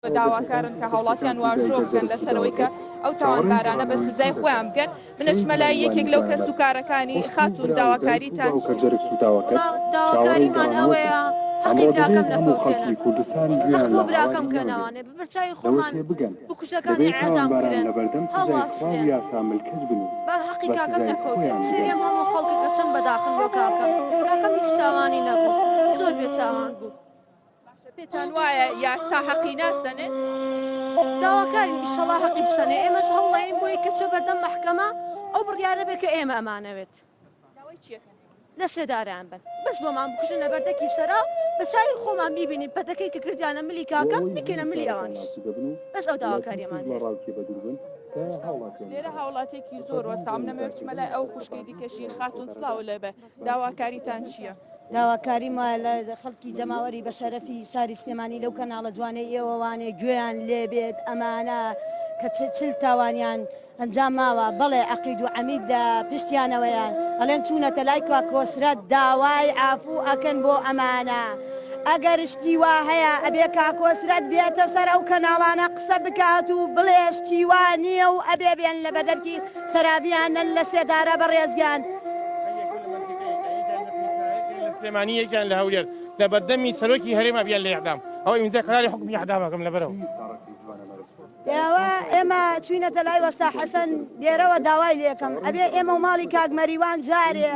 داواکارن کە هاوڵاتیان واژۆ بکەن لەسەرەوەی کە ئەو تاوانبارانە بە سزای خۆیان بکەن منەش مەلای یەکێک لەو کەس و کارەکانی خاتون داواکاریتان داواکاریمان ئەوەیە حەقیقاکەم نەکەوتێنە بۆ براکەم کە ناوانێ ببرچای خۆمان بکوشەکانی ئەعدام بکرێن بە حەقیقاکەم نەکەوتێن سێریەم هەموو خەڵکەکە چەند بەداخن بۆ کاکەم هیچ تاوانی نەبوو زۆر بێتاوان بوو پێتان وایە یاستا حەقی ناستەنێت داواکاری ئیشەڵا حەقی بستەنێ ئێمەش هەوڵەیەین بۆی کە چۆ بەردەم مەحکەمە ئەو بڕیارە بێ کە ئێمە ئەمانەوێت لە سێداران بن بەس بۆمان بکوژنە بەردەکی سەرا بە چاوی خۆمان بیبینین پەتەکەی کە کردیانە ملی کاکە بکەنە ملی ئەوانش بەس ئەو داواکاریەمان لێرە هاوڵاتێکی زۆر وەستام نەمەوێت مەلای ئەو خوشکەی دیکەشی خاتون سلااو لەبە داواکاریتان چییە؟ داواکاری ما لە خەڵکی جەماوەری بە شەرەفی ساری سلێمانی لەو کەناڵە جوانەی ئێوەوانێ گوێیان لێبێت ئەمانە کە چل تاوانیان ئەنجام ماوە بەڵێ عەقید و عەمید لە پشتیانەوەیان ئەڵێن چوونەتە لای کا کۆسرەت داوای ئافوو ئەکەن بۆ ئەمانە ئەگەر شتی وا هەیە ئەبێ کاکۆسرەت بێتە سەر ئەو کەناڵانە قسە بکات و بڵێ شتی وا نییە و ئەبێ بێن لە بەدەرکی خراپیانن لە سێدارە بەڕێزگیان سلێمانیەکیان لە هەولێر لە بەردەمی سەرۆکی هەرێمە بیان لە ئیعدام ئەوە ئیمزای قەراری حکمی ئیعدامەکەم لەبەرەوە ئێمە چوینەتە لای وەستا حەسەن لێرەوە داوای لێکەم ئەبێ ئێمە و ماڵی کاکمەریوان جارێ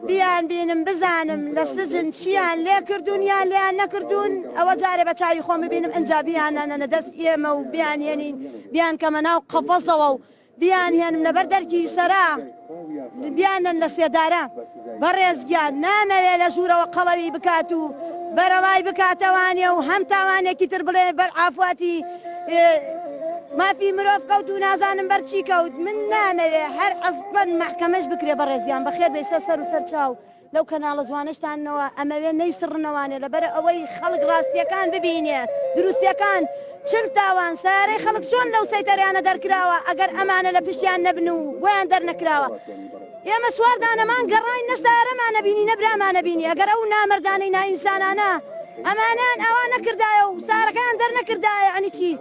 بیان بینم بزانم لە سزن چیان لێ کردوونیان لیان نەکردوون ئەوە جارێ بە چاوی خۆم ببینم ئەنجا بیانانە دەست ئێمە و بیانێنین بیان کەمە ناو قەفەسەوە و بیانهێنم لەبەر دەرکی سەرا بیانن لە سێدارە بەڕێزگیان نامەوێ لە ژوورەوە قەڵەوی بکات و بەرەوای بکاتەوانێ و هەم تاوانێکی تر بڵێ بەر ئافواتی مافی مرۆڤ کەوت و نازانم بەرچی کەوت من نامەوێ هەر ئەسڵەن مەحکەمەش بکرێ بەڕێزیان بەخێر بێ سەر و سەر چاو لەو کەناڵە جوانشتانەوە ئەمەوێ نەیسڕنەوانێ لەبەر ئەوەی خەڵک ڕاستیەکان ببینێ دروستیەکان چل تاوان سارەی خەڵک چۆن لەو سەیتەریانە دەرکراوە ئەگەر ئەمانە لە پشتیان نەبن و بۆیان دەرنەکراوە ئێمە سواردانەمان گەڕاین نەسارەمانە بینی نەبرامانە بینی ئەگەر ئەو نامەردانەی نائینسانانە ئەمانیان ئەوان نەکردایە و سارەکەیان دەرنەکردایە ئەنی چی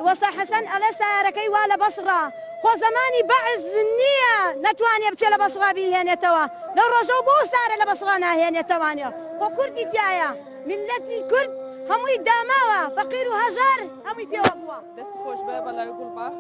وەسا حەسەن ئەڵێ سارەکەی وا لە بەسڕا خۆ زەمانی بەعز نییە نەتوانێ بچێ لە بەسڕا بیهێنێتەوە لەو ڕۆژە بۆ سارە لە بەسڕا ناهێنێتەوانێ خۆ کوردی تایە میلەتی کورد هەمووی داماوە فەقیر و هەژار هەمووی پێوە بووە دەست خۆش بە بەڵاوی گوڵباخ